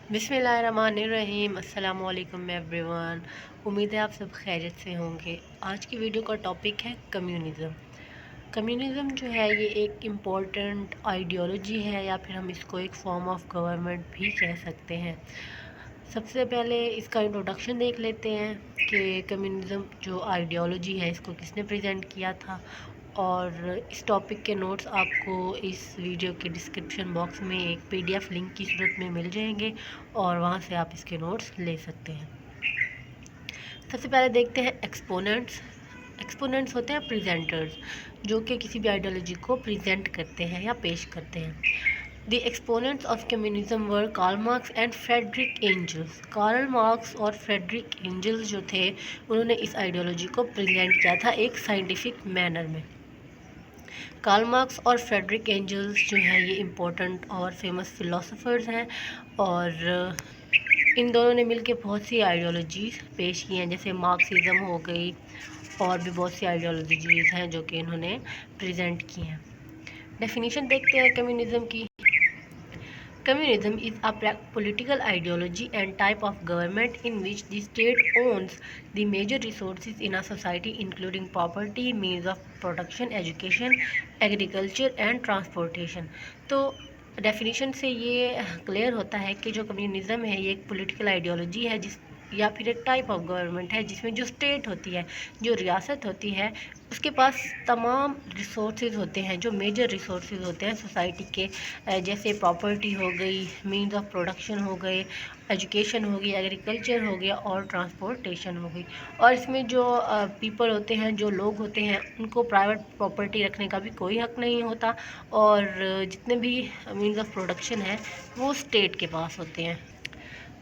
बिस्मिल्लाहिर्रहमानिर्रहीम। अस्सलाम वालेकुम एवरीवन। उम्मीद है आप सब खैरियत से होंगे। आज की वीडियो का टॉपिक है कम्युनिज़म। कम्युनिज़म जो है ये एक इम्पोर्टेंट आइडियोलॉजी है, या फिर हम इसको एक फॉर्म ऑफ गवर्नमेंट भी कह सकते हैं। सबसे पहले इसका इंट्रोडक्शन देख लेते हैं कि कम्युनिज़म जो आइडियोलॉजी है इसको किसने प्रेजेंट किया था। और इस टॉपिक के नोट्स आपको इस वीडियो के डिस्क्रिप्शन बॉक्स में एक पीडीएफ लिंक की सूरत में मिल जाएंगे, और वहां से आप इसके नोट्स ले सकते हैं। सबसे पहले देखते हैं एक्सपोनेंट्स। एक्सपोनेंट्स होते हैं प्रेजेंटर्स, जो कि किसी भी आइडियोलॉजी को प्रेजेंट करते हैं या पेश करते हैं। The exponents of communism were Karl Marx and Frederick Engels. Karl Marx और फ्रेडरिक एंजल्स जो थे, उन्होंने इस आइडियोलॉजी को प्रेजेंट किया था एक साइंटिफिक मैनर में। कार्ल मार्क्स और फ्रेडरिक एंजल्स जो हैं ये इम्पोर्टेंट और फेमस फ़िलासफ़र्स हैं, और इन दोनों ने मिलकर बहुत सी आइडियोलॉजीज़ पेश की हैं, जैसे मार्क्सिज़म हो गई, और भी बहुत सी आइडियोलॉजीज़ हैं जो कि इन्होंने प्रेजेंट की हैं। डेफिनेशन देखते हैं कम्युनिज़म की। Communism is a political ideology and type of government in which the state owns the major resources in a society, including property, means of production, education, agriculture and transportation। तो definition से ये clear होता है कि जो communism है ये एक पॉलिटिकल आइडियोलॉजी है, जिस या फिर एक टाइप ऑफ गवर्नमेंट है जिसमें जो स्टेट होती है, जो रियासत होती है, उसके पास तमाम रिसोर्सेज होते हैं, जो मेजर रिसोर्सेज होते हैं सोसाइटी के, जैसे प्रॉपर्टी हो गई, मीन्स ऑफ प्रोडक्शन हो गए, एजुकेशन हो गई, एग्रीकल्चर हो गया और ट्रांसपोर्टेशन हो गई। और इसमें जो पीपल होते हैं, जो लोग होते हैं, उनको प्राइवेट प्रॉपर्टी रखने का भी कोई हक नहीं होता, और जितने भी मीन्स ऑफ प्रोडक्शन है वो स्टेट के पास होते हैं।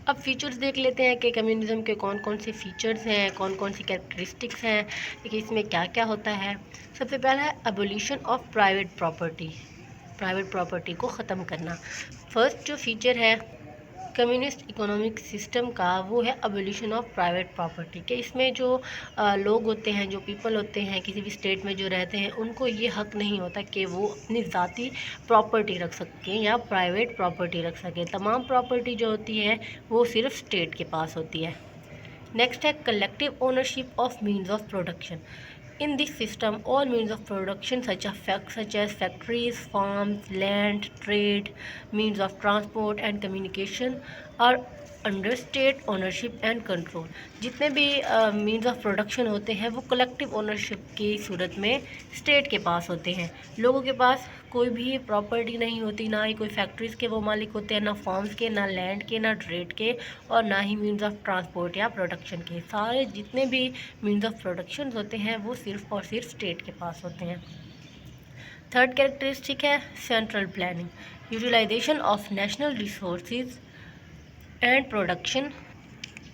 अब फीचर्स देख लेते हैं कि कम्युनिज़म के कौन कौन से फीचर्स हैं, कौन कौन सी कैरेक्टरिस्टिक्स हैं, कि इसमें क्या क्या होता है। सबसे पहला है abolition of private property. Private property को ख़त्म करना। फर्स्ट जो फीचर है कम्युनिस्ट इकोनॉमिक सिस्टम का, वो है एबोलिशन ऑफ प्राइवेट प्रॉपर्टी के। इसमें जो लोग होते हैं, जो पीपल होते हैं किसी भी स्टेट में जो रहते हैं, उनको ये हक नहीं होता कि वो अपनी ज़ाती प्रॉपर्टी रख सकें या प्राइवेट प्रॉपर्टी रख सकें। तमाम प्रॉपर्टी जो होती है वो सिर्फ स्टेट के पास होती है। नेक्स्ट है collective ownership of means of production. In this system, all means of production such as factories, farms, land, trade, means of transport and communication are under state ownership and control. जितने भी means of production होते हैं वो collective ownership की सूरत में state के पास होते हैं। लोगों के पास कोई भी प्रॉपर्टी नहीं होती, ना ही कोई फैक्ट्रीज़ के वो मालिक होते हैं, ना फार्म्स के, ना लैंड के, ना ट्रेड के, और ना ही मीन्स ऑफ ट्रांसपोर्ट या प्रोडक्शन के। सारे जितने भी मीन्स ऑफ प्रोडक्शन होते हैं वो सिर्फ और सिर्फ स्टेट के पास होते हैं। थर्ड कैरेक्टरिस्टिक है central planning. Utilization of national resources and production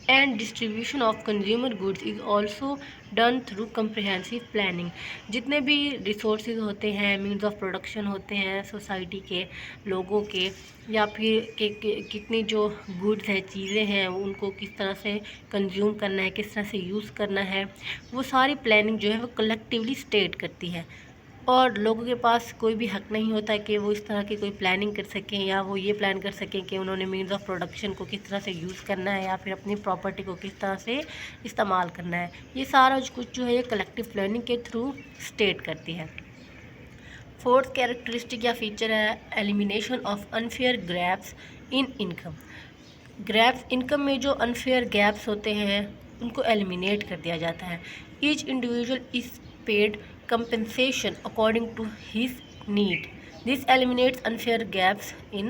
and distribution of consumer goods is also done through comprehensive planning। जितने भी रिसोर्सेज होते हैं, मीन्स ऑफ प्रोडक्शन होते हैं सोसाइटी के लोगों के, या फिर कितनी जो गुड्स हैं, चीज़ें हैं, उनको किस तरह से कंज्यूम करना है, किस तरह से यूज़ करना है, वो सारी प्लानिंग जो है वो कलेक्टिवली स्टेट करती है। और लोगों के पास कोई भी हक नहीं होता कि वो इस तरह की कोई प्लानिंग कर सकें, या वो ये प्लान कर सकें कि उन्होंने मीन्स ऑफ प्रोडक्शन को किस तरह से यूज़ करना है, या फिर अपनी प्रॉपर्टी को किस तरह से इस्तेमाल करना है। ये सारा कुछ जो है ये कलेक्टिव प्लानिंग के थ्रू स्टेट करती है। फोर्थ कैरेक्टरिस्टिक या फीचर है elimination of unfair gaps in income. Gaps income में जो अनफेयर गैप्स होते हैं उनको एलिमिनेट कर दिया जाता है। Each individual is paid compensation according to his need. This eliminates unfair gaps in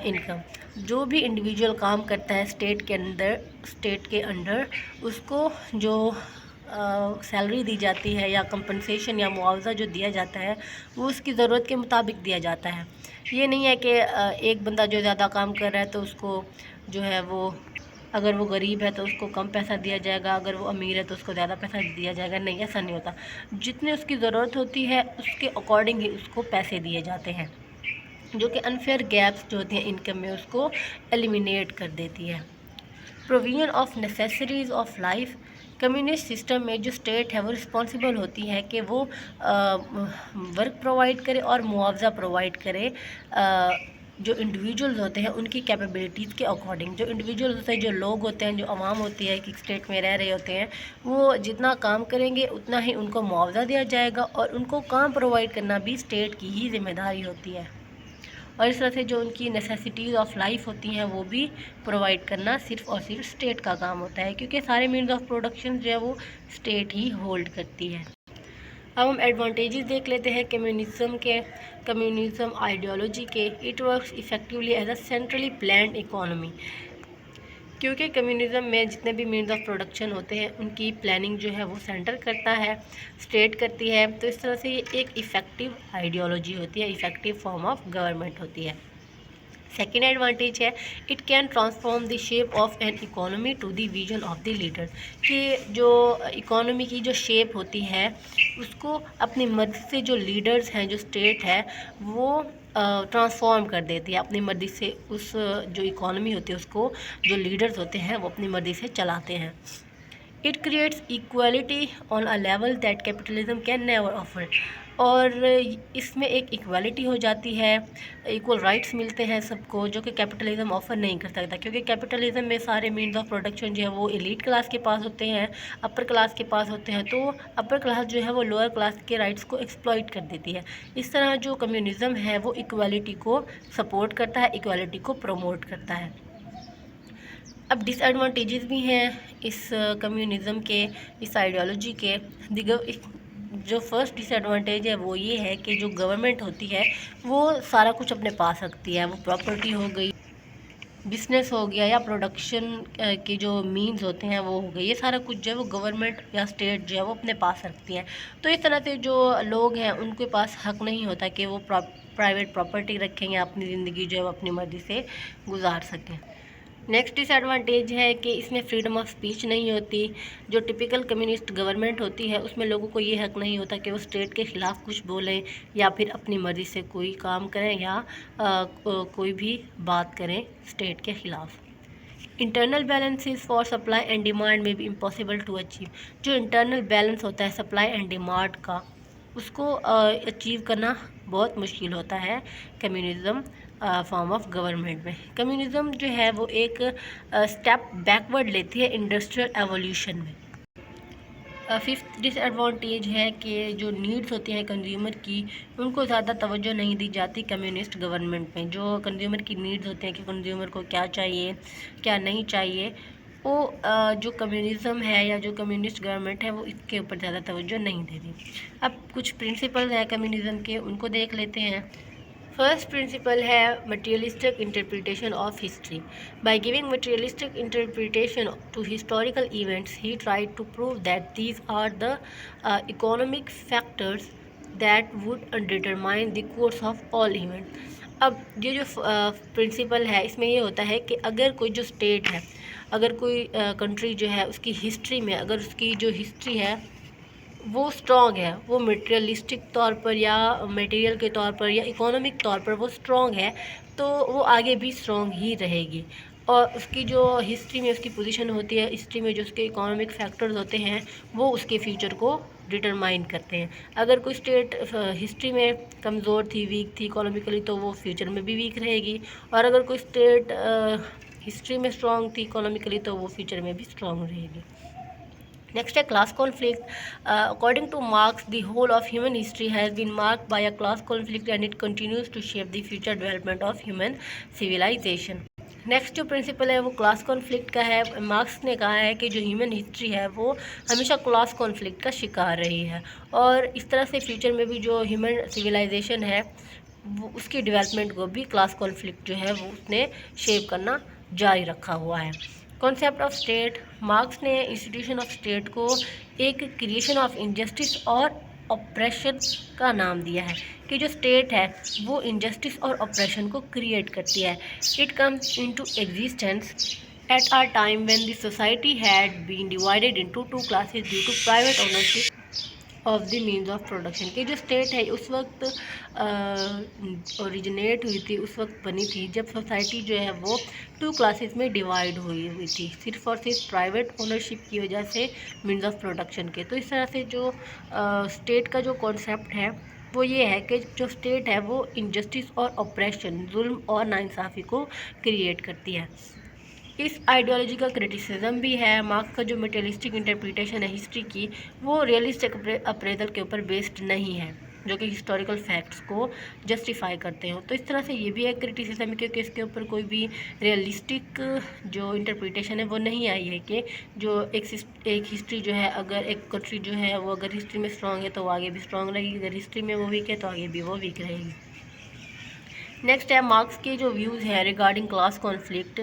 income। जो भी इंडिविजुअल काम करता है स्टेट के अंडर, उसको जो सैलरी दी जाती है या कंपनसेशन या मुआवजा जो दिया जाता है वो उसकी ज़रूरत के मुताबिक दिया जाता है। ये नहीं है कि एक बंदा जो ज़्यादा काम कर रहा है तो उसको जो है वो, अगर वो गरीब है तो उसको कम पैसा दिया जाएगा, अगर वो अमीर है तो उसको ज़्यादा पैसा दिया जाएगा। नहीं, ऐसा नहीं होता। जितनी उसकी ज़रूरत होती है उसके अकॉर्डिंग ही उसको पैसे दिए जाते हैं, जो कि अनफेयर गैप्स जो होते हैं इनकम में उसको एलिमिनेट कर देती है। Provision of necessaries of life. Communist system में जो स्टेट है वो रिस्पॉन्सिबल होती है कि वो वर्क प्रोवाइड करे और मुआवजा प्रोवाइड करे जो इंडिविजुअल्स होते हैं उनकी कैपेबिलिटीज़ के अकॉर्डिंग, जो इंडिविजुअल्स होते हैं, जो लोग होते हैं, जो आवाम होती है कि स्टेट में रह रहे होते हैं, वो जितना काम करेंगे उतना ही उनको मुआवजा दिया जाएगा और उनको काम प्रोवाइड करना भी स्टेट की ही जिम्मेदारी होती है। और इस तरह से जो उनकी नेसेसिटीज़ ऑफ लाइफ होती हैं वो भी प्रोवाइड करना सिर्फ़ और सिर्फ स्टेट का काम होता है, क्योंकि सारे मीन्स ऑफ प्रोडक्शन जो है वो स्टेट ही होल्ड करती है। अब हम एडवांटेजेस देख लेते हैं कम्युनिज्म के। कम्युनिज्म आइडियोलॉजी के, it works effectively as a centrally planned economy, क्योंकि कम्युनिज्म में जितने भी मीन्स ऑफ प्रोडक्शन होते हैं उनकी प्लानिंग जो है वो सेंटर करता है, स्टेट करती है। तो इस तरह से ये एक इफ़ेक्टिव आइडियोलॉजी होती है, इफ़ेक्टिव फॉर्म ऑफ गवर्नमेंट होती है। सेकेंड एडवांटेज है, it can transform the shape of an economy to the vision of the leader, कि जो इकोनॉमी की जो शेप होती है उसको अपनी मर्ज़ी से जो लीडर्स हैं, जो स्टेट है, वो ट्रांसफॉर्म कर देती है अपनी मर्ज़ी से। उस जो इकोनॉमी होती है उसको जो लीडर्स होते हैं वो अपनी मर्ज़ी से चलाते हैं। It creates equality on a level that capitalism can never offer, और इसमें एक इक्वालिटी हो जाती है, इक्वल राइट्स मिलते हैं सबको, जो कि कैपिटलिज्म ऑफर नहीं कर सकता, क्योंकि कैपिटलिज्म में सारे मीन्स ऑफ प्रोडक्शन जो है वो एलीट क्लास के पास होते हैं, अपर क्लास के पास होते हैं। तो अपर क्लास जो है वो लोअर क्लास के राइट्स को एक्सप्लॉइट कर देती है। इस तरह जो कम्युनिज़म है वो इक्वालिटी को सपोर्ट करता है, इक्वालिटी को प्रमोट करता है। अब डिसएडवांटेजेस भी हैं इस कम्युनिज़म के, इस आइडियोलॉजी के। जो फर्स्ट डिसएडवांटेज है वो ये है कि जो गवर्नमेंट होती है वो सारा कुछ अपने पास रखती है, वो प्रॉपर्टी हो गई, बिजनेस हो गया, या प्रोडक्शन के जो मीन्स होते हैं वो हो गए, ये सारा कुछ जो है वो गवर्नमेंट या स्टेट जो है वो अपने पास रखती है। तो इस तरह से जो लोग हैं उनके पास हक नहीं होता कि वो प्राइवेट प्रॉपर्टी रखें या अपनी ज़िंदगी जो है वो अपनी मर्ज़ी से गुजार सकें। नेक्स्ट डिसएडवांटेज है कि इसमें फ्रीडम ऑफ स्पीच नहीं होती। जो टिपिकल कम्युनिस्ट गवर्नमेंट होती है उसमें लोगों को ये हक नहीं होता कि वो स्टेट के ख़िलाफ़ कुछ बोलें या फिर अपनी मर्ज़ी से कोई काम करें या कोई भी बात करें स्टेट के ख़िलाफ़। Internal balances for supply and demand में भी इम्पॉसिबल टू अचीव। जो इंटरनल बैलेंस होता है सप्लाई एंड डिमांड का, उसको अचीव करना बहुत मुश्किल होता है कम्युनिज़म फॉर्म ऑफ गवर्नमेंट में। कम्युनिज़म जो है वो एक स्टेप बैकवर्ड लेती है इंडस्ट्रियल एवोल्यूशन में। फिफ्थ डिसएडवांटेज है कि जो नीड्स होती हैं कंज्यूमर की, उनको ज़्यादा तवज्जो नहीं दी जाती कम्युनिस्ट गवर्नमेंट में। जो कंज्यूमर की नीड्स होते हैं कि कंज्यूमर को क्या चाहिए क्या नहीं चाहिए, वो जो कम्युनिज़म है या जो कम्युनिस्ट गवर्नमेंट है वो इसके ऊपर ज़्यादा तवज्जो नहीं देती। अब कुछ प्रिंसिपल्स हैं कम्युनिज़म के, उनको देख लेते हैं। फर्स्ट प्रिंसिपल है materialistic interpretation of history. By giving materialistic interpretation to historical events he tried to prove that these are the economic factors that would determine the course of all event. अब ये जो principal है इसमें ये होता है कि अगर कोई जो स्टेट है, अगर कोई कंट्री जो है उसकी हिस्ट्री में, अगर उसकी जो हिस्ट्री है वो स्ट्रॉन्ग है, वो मटेरियलिस्टिक तौर पर या मटेरियल के तौर पर या इकोनॉमिक तौर पर वो स्ट्रॉन्ग है, तो वो आगे भी स्ट्रॉन्ग ही रहेगी। और उसकी जो हिस्ट्री में उसकी पोजीशन होती है, हिस्ट्री में जो उसके इकोनॉमिक फैक्टर्स होते हैं वो उसके फ्यूचर को डिटरमाइन करते हैं। अगर कोई स्टेट हिस्ट्री में कमज़ोर थी, वीक थी इकोनॉमिकली, तो वो फ्यूचर में भी वीक रहेगी। और अगर कोई स्टेट हिस्ट्री में स्ट्रॉन्ग थी इकोनॉमिकली, तो वो फ्यूचर में भी स्ट्रॉन्ग रहेगी। Next है class conflict. According to Marx, the whole of human history has been marked by a class conflict and it continues to shape the future development of human civilization. Next जो principal है वो class conflict का है। Marks ने कहा है कि जो ह्यूमन हिस्ट्री है वो हमेशा क्लास कॉन्फ्लिक्ट का शिकार रही है, और इस तरह से फ्यूचर में भी जो ह्यूमन सिविलाइजेशन है वो उसकी डेवलपमेंट को भी क्लास कॉन्फ्लिक्ट जो है वो उसने शेप करना जारी रखा हुआ है। कॉन्सेप्ट ऑफ स्टेट, मार्क्स ने इंस्टीट्यूशन ऑफ स्टेट को एक क्रिएशन ऑफ इनजस्टिस और ऑप्रेशन का नाम दिया है, कि जो स्टेट है वो इनजस्टिस और ऑप्रेशन को क्रिएट करती है। It comes into existence at a time when the society had been divided into two classes due to private ownership of the means of production. की जो स्टेट है उस वक्त ओरिजिनेट हुई थी, उस वक्त बनी थी जब सोसाइटी जो है वो टू क्लासेस में डिवाइड हुई थी, सिर्फ और सिर्फ प्राइवेट ओनरशिप की वजह से मीन्स ऑफ प्रोडक्शन के। तो इस तरह से जो स्टेट का जो कॉन्सेप्ट है वो ये है कि जो स्टेट है वो इनजस्टिस और ऑपरेशन, जुल्म और नाइंसाफ़ी को क्रिएट करती है। इस आइडियोलॉजी का क्रिटिसिज्म भी है। मार्क्स का जो मटेरियलिस्टिक इंटरप्रिटेशन है हिस्ट्री की, वो रियलिस्टिक अप्रेजल के ऊपर बेस्ड नहीं है, जो कि हिस्टोरिकल फैक्ट्स को जस्टिफाई करते हो। तो इस तरह से ये भी एक क्रिटिसिज्म है, क्योंकि इसके ऊपर कोई भी रियलिस्टिक जो इंटरप्रिटेशन है वो नहीं आई है कि जो एक हिस्ट्री जो है, अगर एक कंट्री जो है वो अगर हिस्ट्री में स्ट्रॉन्ग है तो वो आगे भी स्ट्रॉन्ग रहेगी, अगर हिस्ट्री में वो वीक है तो आगे भी वो वीक रहेगी। नेक्स्ट है मार्क्स के जो व्यूज़ हैं रिगार्डिंग क्लास कॉन्फ्लिक्ट,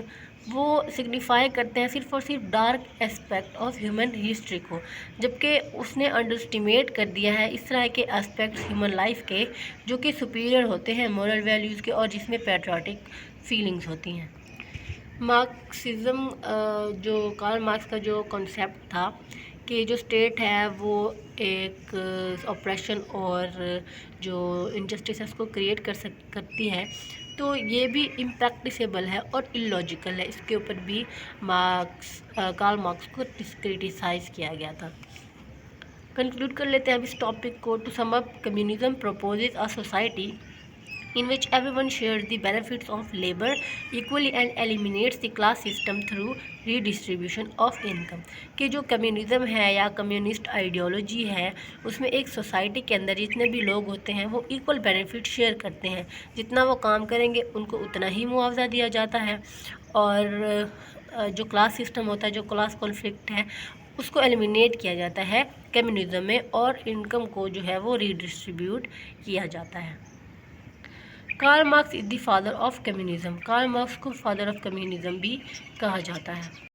वो सिग्निफाई करते हैं सिर्फ और सिर्फ dark aspect of human history को, जबकि उसने अंडरस्टिमेट कर दिया है इस तरह के एस्पेक्ट्स ह्यूमन लाइफ के जो कि सुपीरियर होते हैं मॉरल वैल्यूज़ के, और जिसमें पैट्रियोटिक फीलिंग्स होती हैं। मार्क्सिज्म जो कार्ल मार्क्स का जो कॉन्सेप्ट था कि जो स्टेट है वो एक ऑपरेशन और जो इनजस्टिस है उसको क्रिएट करती है, तो ये भी इम्प्रैक्टिसेबल है और इलॉजिकल है। इसके ऊपर भी कार्ल मार्क्स को क्रिटिसाइज़ किया गया था। कंक्लूड कर लेते हैं अब इस टॉपिक को। To sum up, communism proposes a society in which everyone shares the benefits of labor equally and eliminates the class system through redistribution of income। कि जो कम्युनिज़म है या कम्युनिस्ट आइडियोलॉजी है, उसमें एक सोसाइटी के अंदर जितने भी लोग होते हैं वो इक्वल बेनिफिट शेयर करते हैं, जितना वो काम करेंगे उनको उतना ही मुआवजा दिया जाता है, और जो क्लास सिस्टम होता है, जो क्लास कॉन्फ्लिक्ट है, उसको एलिमिनेट किया जाता है कम्युनिज़म में, और इनकम को जो है वो रीडिस्ट्रीब्यूट किया जाता है। Karl Marx is the father of communism. Karl Marx को फादर ऑफ कम्युनिज़म भी कहा जाता है।